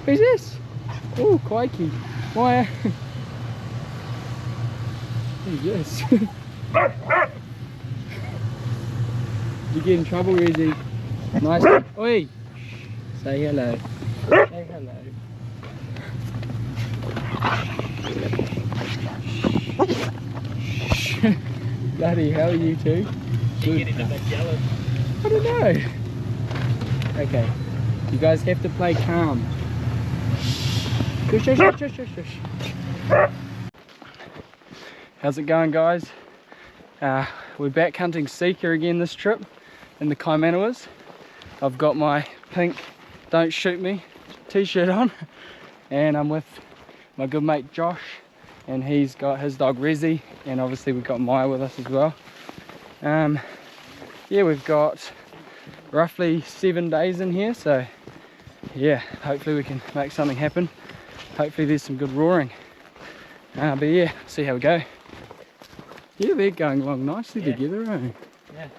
Who's this? Oh, crikey. Maia. Who's this? You get in trouble, Rezi. Nice. Oi! Say hello. Say hello. Bloody hell, you two. You getting a bit jealous. I don't know. Okay. You guys have to play calm. Shush, shush, shush, shush, shush, shush. How's it going, guys? We're back hunting Sika again this trip in the Kaimanawas. I've got my pink "Don't Shoot Me" t-shirt on, and I'm with my good mate Josh, and he's got his dog Rezi, and obviously we've got Maia with us as well. Yeah, we've got roughly 7 days in here, so yeah, hopefully we can make something happen. Hopefully there's some good roaring. But yeah, see how we go. Yeah, they're going along nicely together, eh? Yeah.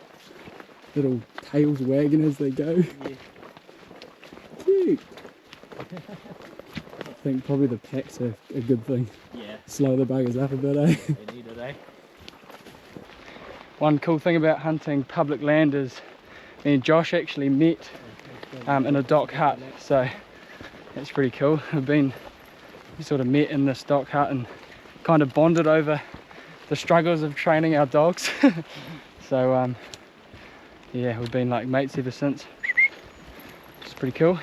Little tails wagging as they go. Yeah. Cute. I think probably the pack's a good thing. Yeah. Slow the buggers up a bit, eh? They need it, eh? One cool thing about hunting public land is me and Josh actually met in a dock hut, so that's pretty cool. We sort of met in this dock hut and kind of bonded over the struggles of training our dogs. So yeah, we've been like mates ever since. It's pretty cool.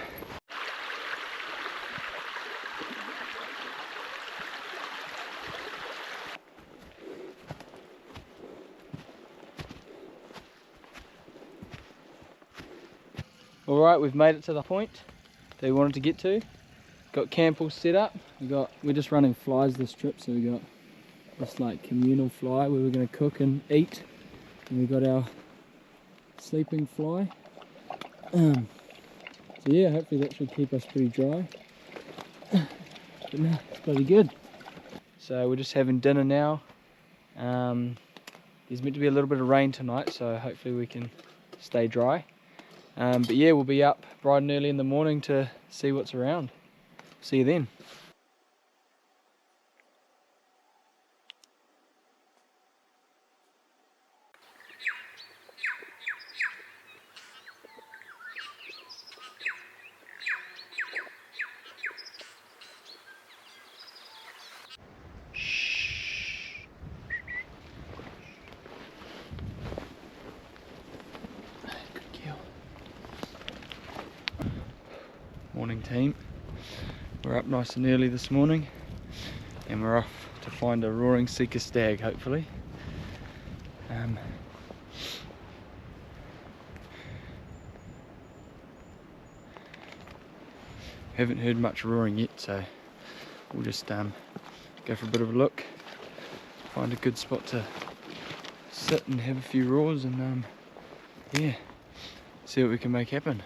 Alright, we've made it to the point that we wanted to get to. Got camp all set up. We're just running flies this trip, so we got this like communal fly where we're going to cook and eat, and we got our sleeping fly. So yeah, hopefully that should keep us pretty dry. But no, it's bloody good. So we're just having dinner now. There's meant to be a little bit of rain tonight, so hopefully we can stay dry. But yeah, we'll be up bright and early in the morning to see what's around. See you then. Morning team, we're up nice and early this morning and we're off to find a roaring Sika stag, hopefully. Haven't heard much roaring yet, so we'll just go for a bit of a look, find a good spot to sit and have a few roars, and yeah, see what we can make happen.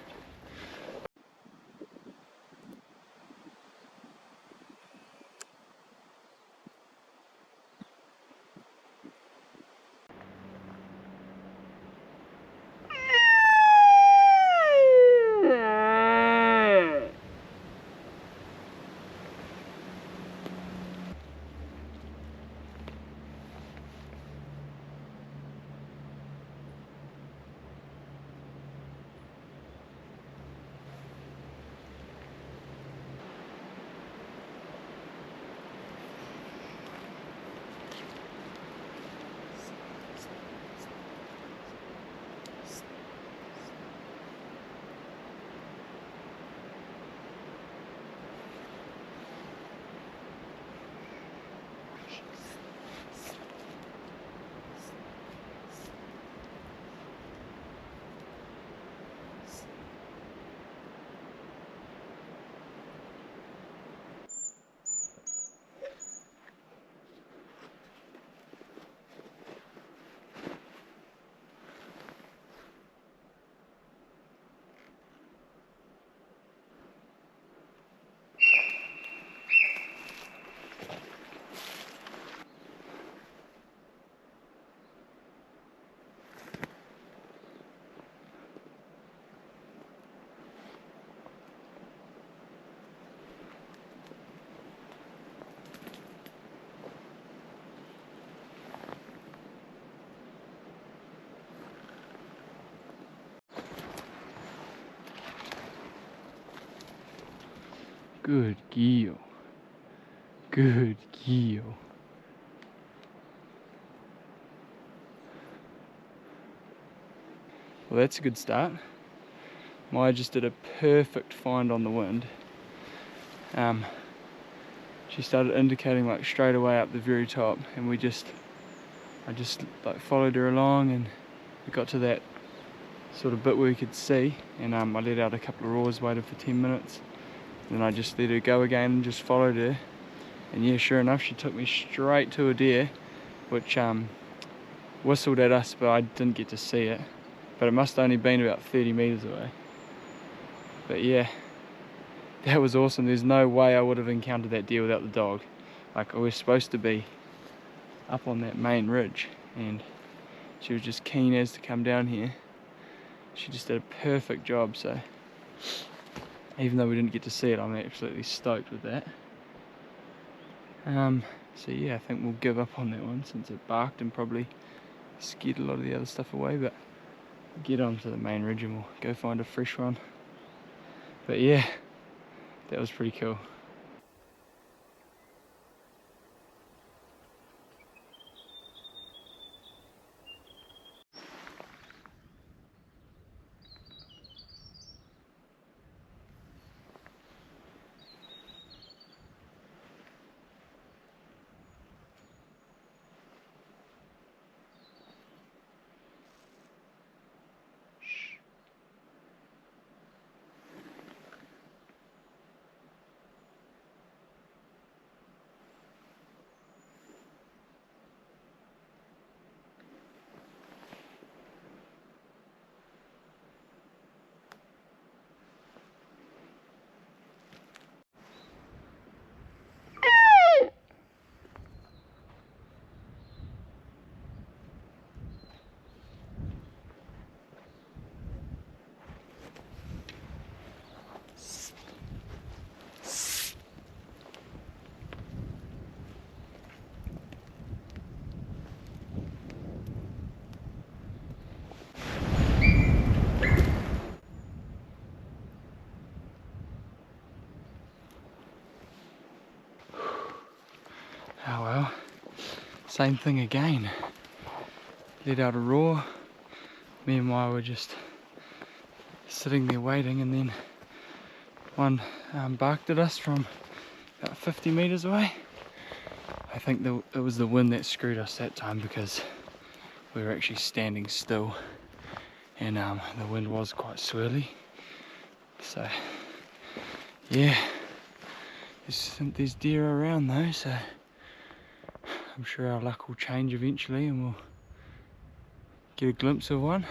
Good girl. Good girl. Well, that's a good start. Maya just did a perfect find on the wind. She started indicating like straight away up the very top, and I just like followed her along, and we got to that sort of bit where we could see, and I let out a couple of roars, waited for 10 minutes, and then I just let her go again and just followed her. And yeah, sure enough, she took me straight to a deer, which whistled at us, but I didn't get to see it. But it must have only been about 30 meters away. But yeah, that was awesome. There's no way I would have encountered that deer without the dog. Like, I was supposed to be up on that main ridge, and she was just keen as to come down here. She just did a perfect job, so even though we didn't get to see it, I'm absolutely stoked with that. So yeah, I think we'll give up on that one since it barked and probably scared a lot of the other stuff away, but get onto the main ridge and we'll go find a fresh one. But yeah, that was pretty cool. Oh well, same thing again. Let out a roar. Me and Maya were just sitting there waiting, and then one barked at us from about 50 meters away. I think it was the wind that screwed us that time, because we were actually standing still, and the wind was quite swirly. So yeah, there's deer around though, so I'm sure our luck will change eventually and we'll get a glimpse of one.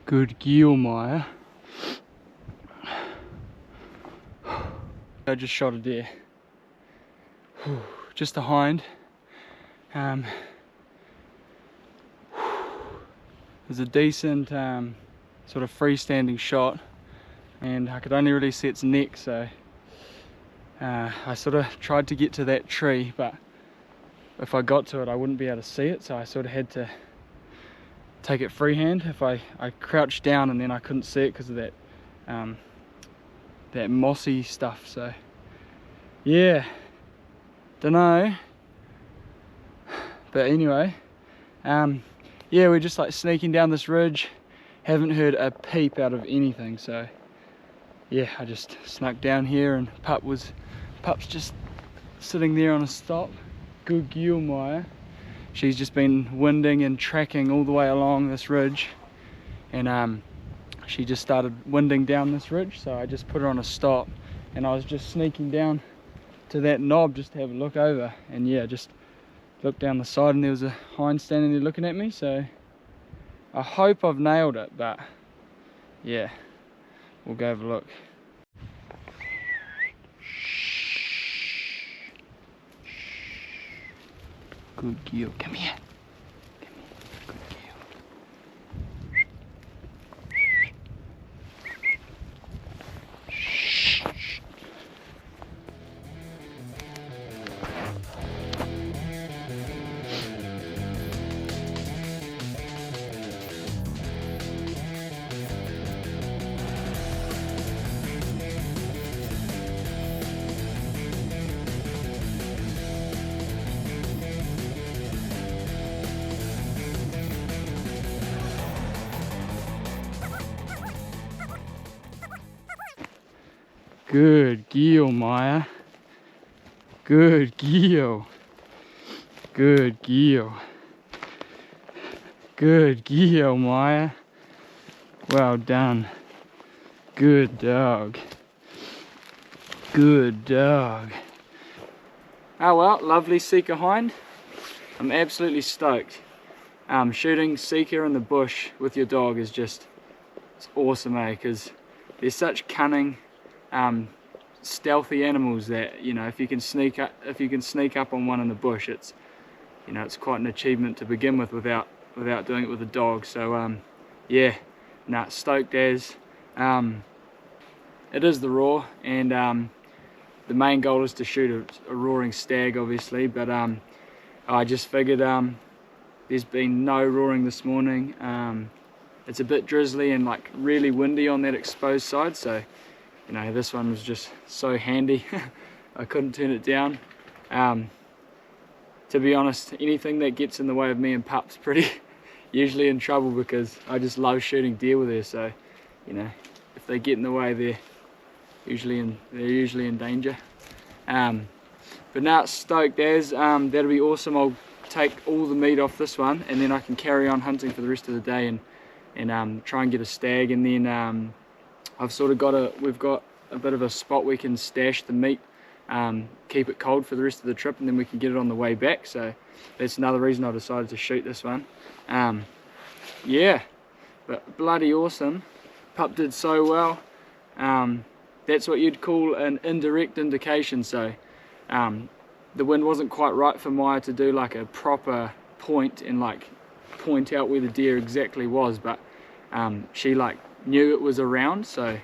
Good girl, Maya. I just shot a deer. Just a hind. was a decent sort of freestanding shot, and I could only really see its neck, so I sort of tried to get to that tree, but if I got to it I wouldn't be able to see it, so I sort of had to take it freehand. If I crouched down and then I couldn't see it because of that that mossy stuff. So yeah, don't know, but anyway, yeah, we're just like sneaking down this ridge, haven't heard a peep out of anything, so yeah, I just snuck down here, and Pup's just sitting there on a stop. Good girl, Maia. She's just been winding and tracking all the way along this ridge, and she just started winding down this ridge, so I just put her on a stop, and I was just sneaking down to that knob just to have a look over, and yeah, just looked down the side and there was a hind standing there looking at me, so I hope I've nailed it, but yeah, we'll go have a look. Good girl, come here. Come here. Good girl. Good girl, Maia. Good girl. Good girl. Good girl, Maia. Well done. Good dog. Good dog. Oh well, lovely Sika hind. I'm absolutely stoked. Shooting Sika in the bush with your dog is just, it's awesome, eh? Because they're such cunning, stealthy animals that, you know, if you can sneak up on one in the bush, it's, you know, it's quite an achievement to begin with without doing it with a dog. So yeah, nah, stoked as. It is the roar, and the main goal is to shoot a roaring stag, obviously, but I just figured there's been no roaring this morning. It's a bit drizzly and like really windy on that exposed side, so you know, this one was just so handy. I couldn't turn it down. To be honest, anything that gets in the way of me and Pup's pretty usually in trouble, because I just love shooting deer with her, so you know, if they get in the way, they're usually in danger. But now it's stoked as. That'll be awesome. I'll take all the meat off this one, and then I can carry on hunting for the rest of the day and try and get a stag, and then I've sort of we've got a bit of a spot we can stash the meat, keep it cold for the rest of the trip, and then we can get it on the way back. So that's another reason I decided to shoot this one. Yeah, but bloody awesome. Pup did so well. That's what you'd call an indirect indication. So the wind wasn't quite right for Maia to do like a proper point and like point out where the deer exactly was, but she like knew it was around, so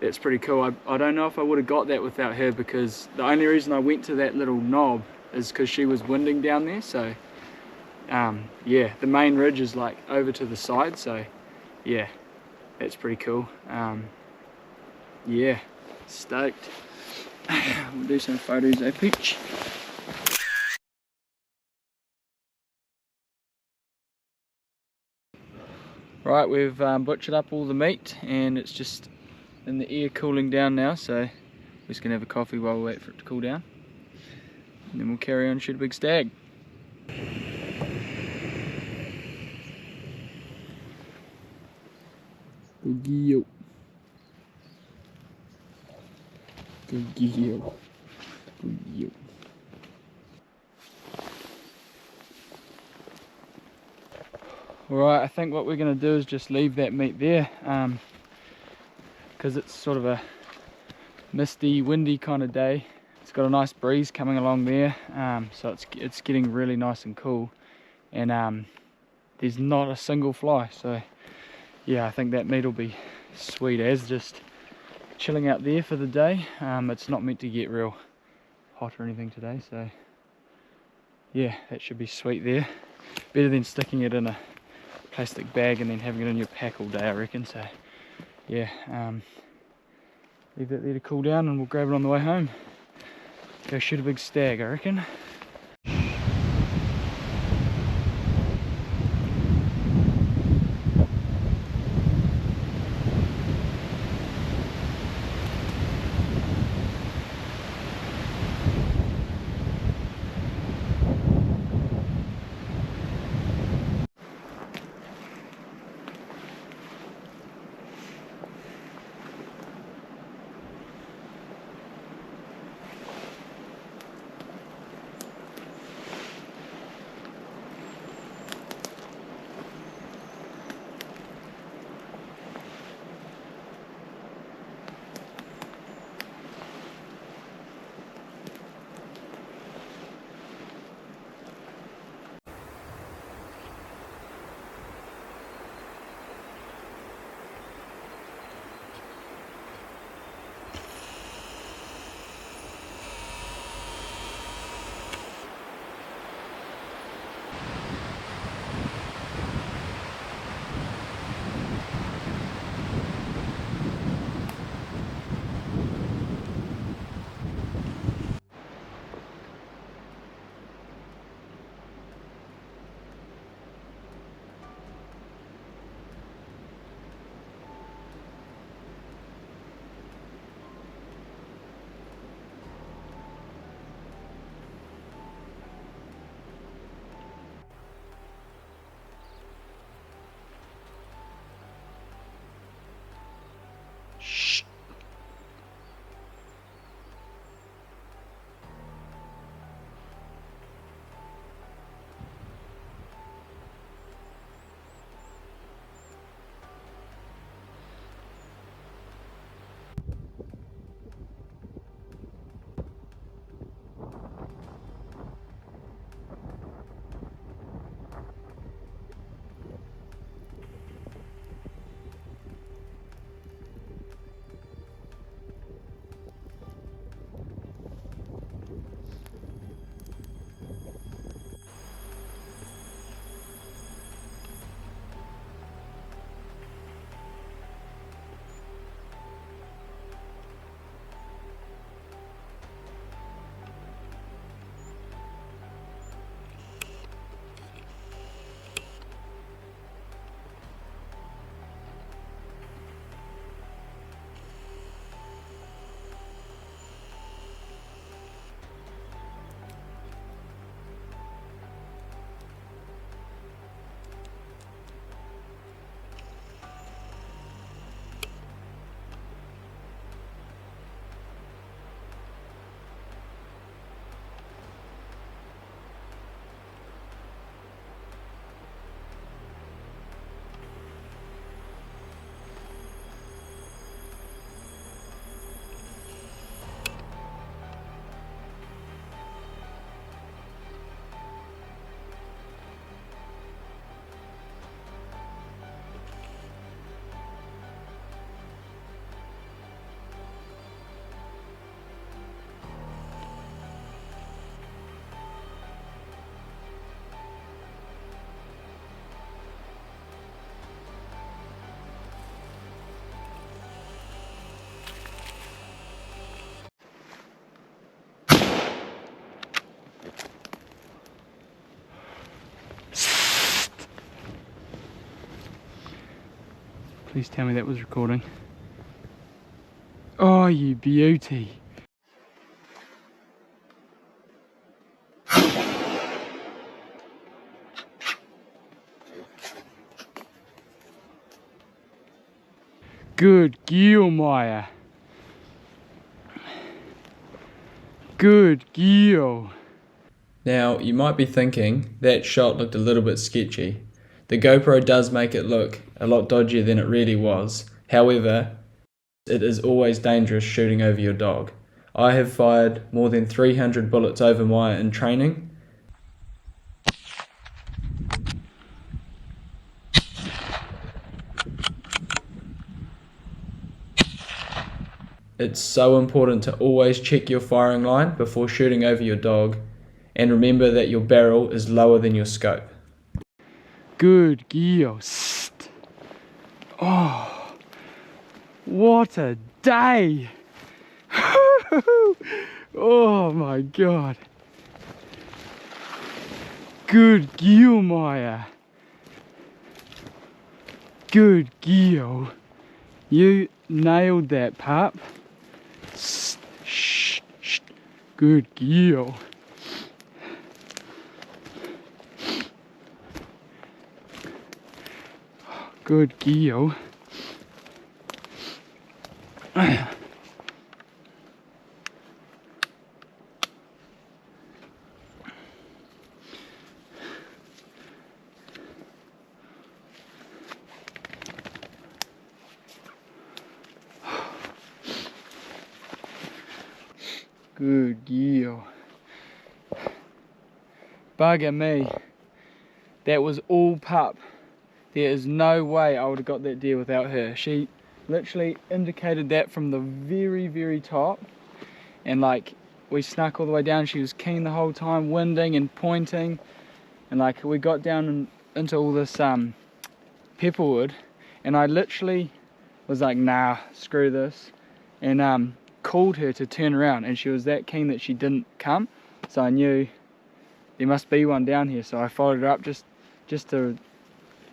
that's pretty cool. I don't know if I would have got that without her, because the only reason I went to that little knob is because she was winding down there. So yeah, the main ridge is like over to the side, so yeah, that's pretty cool. Yeah, stoked. We'll do some photos, eh, Peach? Right, we've butchered up all the meat, and it's just in the air cooling down now, so we're just gonna have a coffee while we wait for it to cool down, and then we'll carry on and shoot a big stag. Good girl. Good girl. Good girl. Alright, I think what we're going to do is just leave that meat there, because it's sort of a misty, windy kind of day. It's got a nice breeze coming along there, so it's getting really nice and cool, and there's not a single fly. So yeah, I think that meat will be sweet as, just chilling out there for the day. It's not meant to get real hot or anything today, so yeah, that should be sweet there. Better than sticking it in a plastic bag and then having it in your pack all day, I reckon. So yeah, leave that there to cool down and we'll grab it on the way home. Go shoot a big stag, I reckon. Please tell me that was recording. Oh, you beauty. Good girl, Maya. Good girl. Now, you might be thinking that shot looked a little bit sketchy. The GoPro does make it look a lot dodgier than it really was. However, it is always dangerous shooting over your dog. I have fired more than 300 bullets over Maya in training. It's so important to always check your firing line before shooting over your dog, and remember that your barrel is lower than your scope. Good girl. Oh, what a day. Oh my god. Good girl, Maya. Good girl. You nailed that, pup. Shh, shh. Good girl. Good girl. Good girl. Bugger me. That was all pup. There is no way I would have got that deer without her. She literally indicated that from the very, very top. And like, we snuck all the way down. She was keen the whole time, winding and pointing. And like, we got down into all this pepperwood. And I literally was like, nah, screw this. And called her to turn around. And she was that keen that she didn't come. So I knew there must be one down here. So I followed her up just to,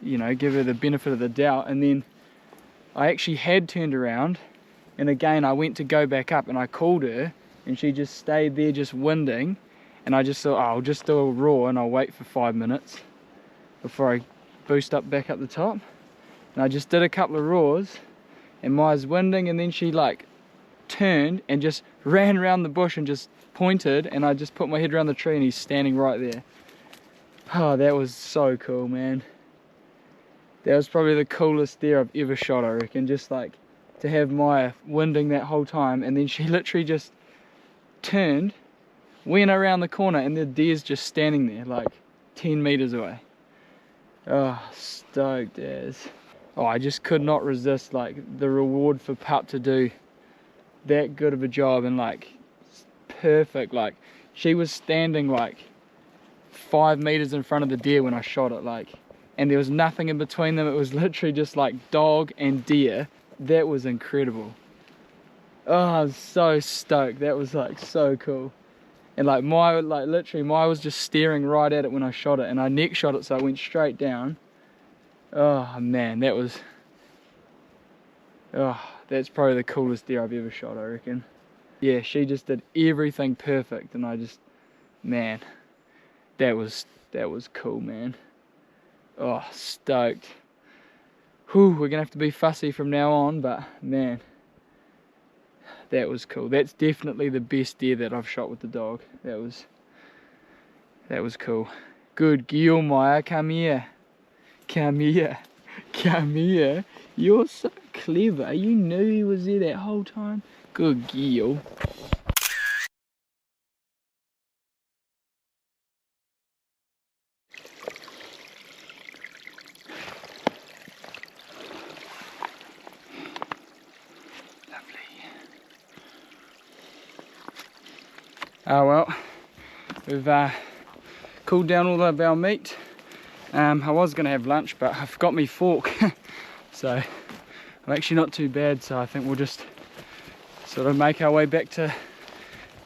you know, give her the benefit of the doubt. And then I actually had turned around, and again I went to go back up and I called her, and she just stayed there just winding. And I just thought, oh, I'll just do a roar and I'll wait for 5 minutes before I boost back up the top. And I just did a couple of roars, and Maya's winding, and then she like turned and just ran around the bush and just pointed, and I just put my head around the tree and he's standing right there. Oh, that was so cool, man. That was probably the coolest deer I've ever shot, I reckon. Just like to have Maya winding that whole time, and then she literally just turned, went around the corner, and the deer's just standing there like 10 meters away. Oh, stoked as. Oh, I just could not resist like the reward for pup to do that good of a job, and like perfect. Like, she was standing like 5 meters in front of the deer when I shot it, like, and there was nothing in between them. It was literally just like dog and deer. That was incredible. Oh, I was so stoked. That was like so cool. And like Maya, like literally Maya was just staring right at it when I shot it, and I neck shot it so I went straight down. Oh man, that was, oh, that's probably the coolest deer I've ever shot, I reckon. Yeah, she just did everything perfect, and I just, man, that was cool, man. Oh, stoked. Whew, we're gonna have to be fussy from now on, but man, that was cool. That's definitely the best deer that I've shot with the dog. That was cool. Good girl, Maya. Come here. Come here. Come here. You're so clever. You knew he was there that whole time. Good girl. Oh well, we've cooled down all of our meat. I was going to have lunch, but I forgot my fork. So I'm actually not too bad, so I think we'll just sort of make our way back to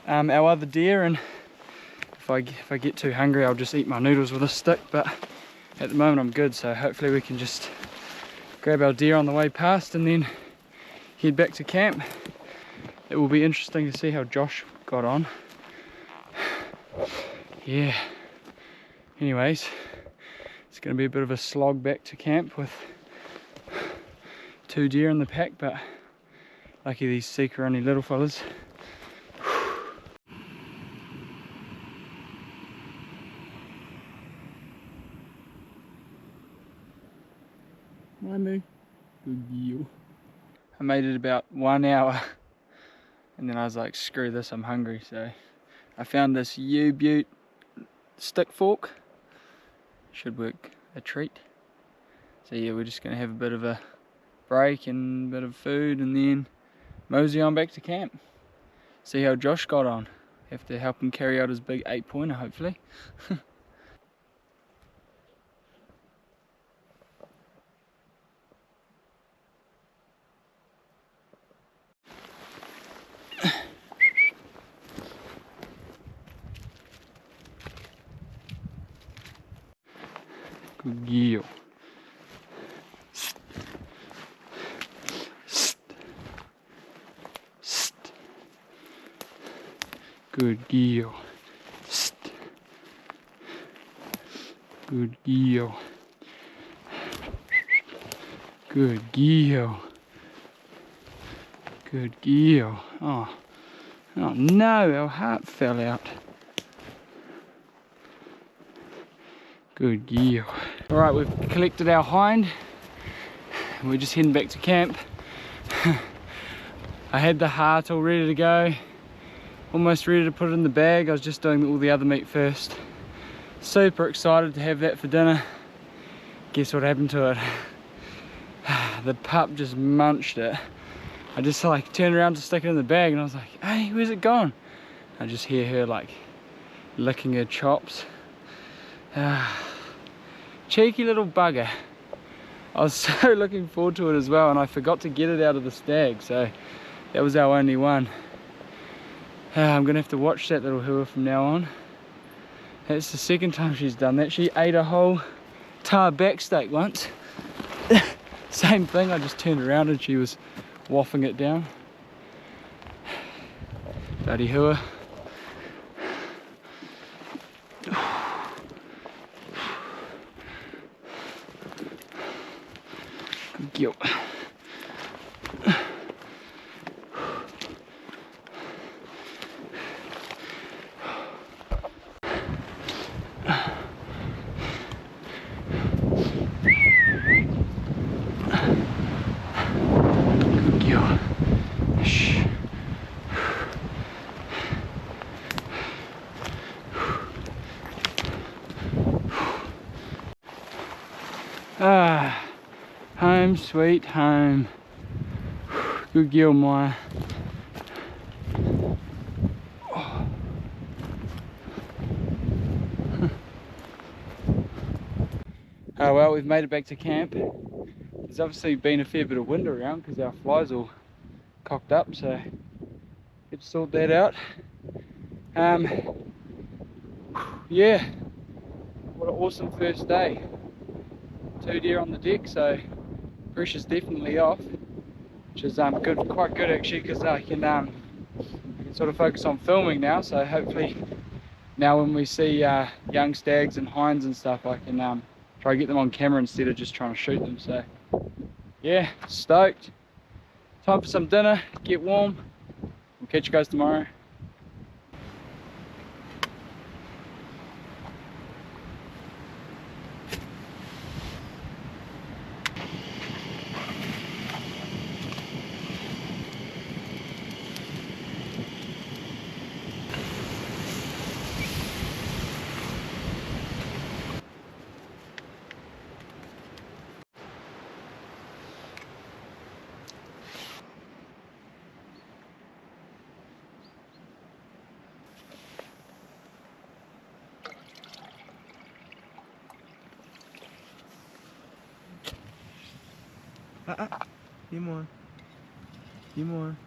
our other deer, and if I get too hungry I'll just eat my noodles with a stick, but at the moment I'm good, so hopefully we can just grab our deer on the way past and then head back to camp. It will be interesting to see how Josh got on. Yeah, anyways, it's going to be a bit of a slog back to camp with 2 deer in the pack, but lucky these Sika are only little fellas. Hi, Moo. Good deal. I made it about 1 hour, and then I was like, screw this, I'm hungry, so I found this U-Butte stick fork. Should work a treat. So yeah, we're just gonna have a bit of a break and a bit of food, and then mosey on back to camp. See how Josh got on. Have to help him carry out his big 8-pointer hopefully. Good girl. Good girl. Good girl. Good girl. Good girl. Oh no, our heart fell out. Good girl. Alright, we've collected our hind. We're just heading back to camp. I had the heart all ready to go. Almost ready to put it in the bag. I was just doing all the other meat first. Super excited to have that for dinner. Guess what happened to it? The pup just munched it. I just like turned around to stick it in the bag and I was like, hey, where's it gone? I just hear her like licking her chops. Cheeky little bugger. I was so looking forward to it as well, and I forgot to get it out of the stag, so that was our only one. I'm gonna have to watch that little hua from now on. That's the second time she's done that. She ate a whole tar back steak once. Same thing, I just turned around and she was waffing it down. Bloody hua. Good girl. Home sweet home. Good girl, Maia. Oh well, we've made it back to camp. There's obviously been a fair bit of wind around because our flies all cocked up, so get to sort that out. Yeah, what an awesome first day. 2 deer on the deck, so pressure's definitely off, which is good, quite good actually, because I can sort of focus on filming now. So hopefully now when we see young stags and hinds and stuff, I can try to get them on camera instead of just trying to shoot them. So yeah, stoked. Time for some dinner, get warm. We'll catch you guys tomorrow. Get more. Get more.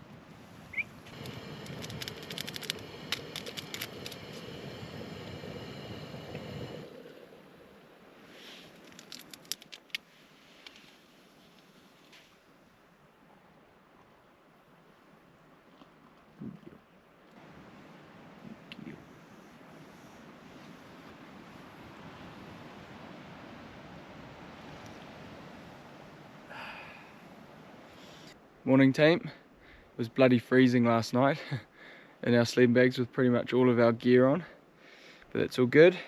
Morning team. It was bloody freezing last night in our sleeping bags with pretty much all of our gear on, but that's all good.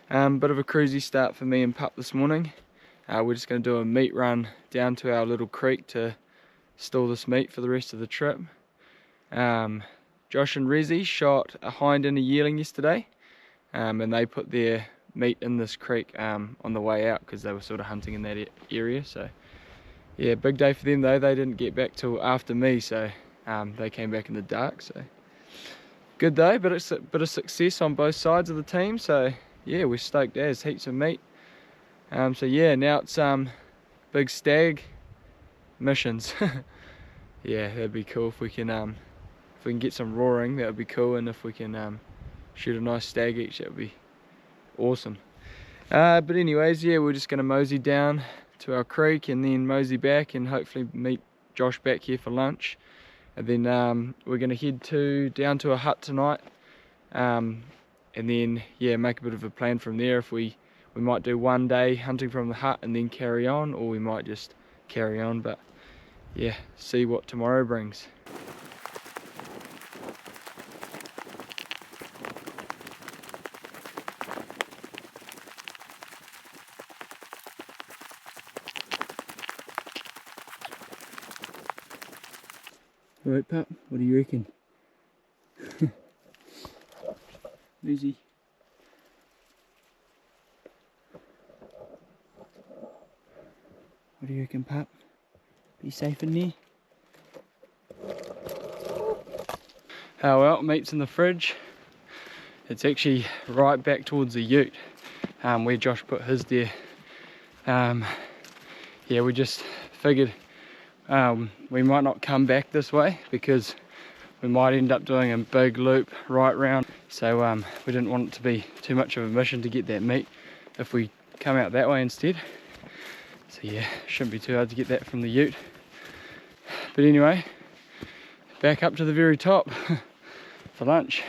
Bit of a cruisy start for me and Pup this morning. We're just going to do a meat run down to our little creek to store this meat for the rest of the trip. Josh and Rezi shot a hind and a yearling yesterday, and they put their meat in this creek on the way out because they were sort of hunting in that area. So yeah, big day for them though. They didn't get back till after me, so They came back in the dark, so good though. But it's a bit of success on both sides of the team. So yeah, we're stoked as, heaps of meat. So yeah, now it's big stag missions. Yeah, that'd be cool if we can get some roaring. That would be cool, and if we can shoot a nice stag each, that would be awesome. But anyways, yeah, we're just gonna mosey down to our creek and then mosey back and hopefully meet Josh back here for lunch. And then we're gonna head down to a hut tonight, and then yeah, make a bit of a plan from there. If we might do one day hunting from the hut and then carry on, or we might just carry on. But yeah, see what tomorrow brings. Alright, pup, what do you reckon? Easy. What do you reckon, pup? Be safe in there? Oh well, meat's in the fridge. It's actually right back towards the ute, where Josh put his there. Yeah, we just figured we might not come back this way because we might end up doing a big loop right round. So we didn't want it to be too much of a mission to get that meat if we come out that way instead. So yeah, shouldn't be too hard to get that from the ute. But anyway, back up to the very top for lunch.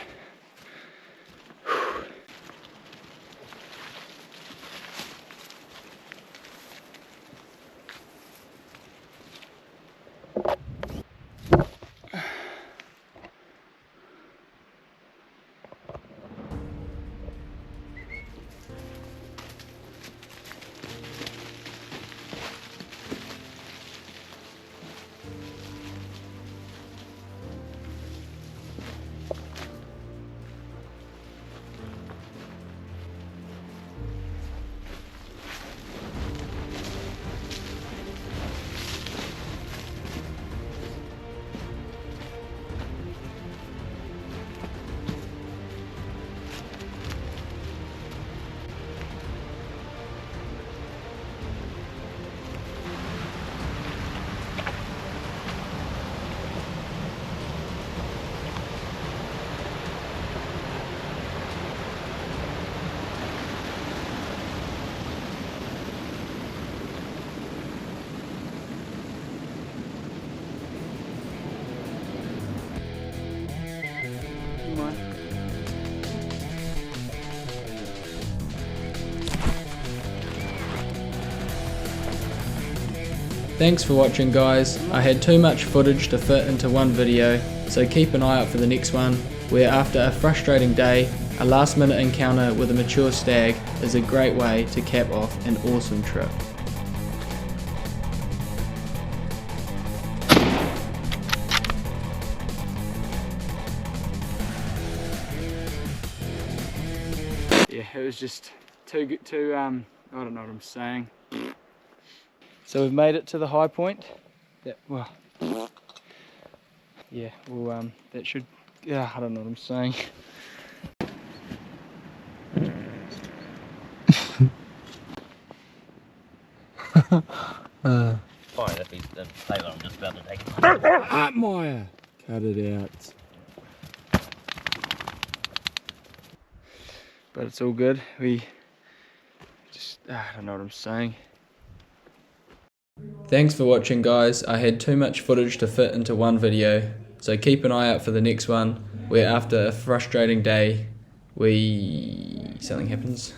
Thanks for watching, guys. I had too much footage to fit into one video, so keep an eye out for the next one, where after a frustrating day, a last minute encounter with a mature stag is a great way to cap off an awesome trip. Yeah, it was just too I don't know what I'm saying. So we've made it to the high point. Well, yeah, well, that should, yeah, I don't know what I'm saying. Fine, if he's the flavor I'm just about to take. Maia! Cut it out. But it's all good. We just, I don't know what I'm saying. Thanks for watching, guys. I had too much footage to fit into one video, so keep an eye out for the next one, where after a frustrating day, something happens.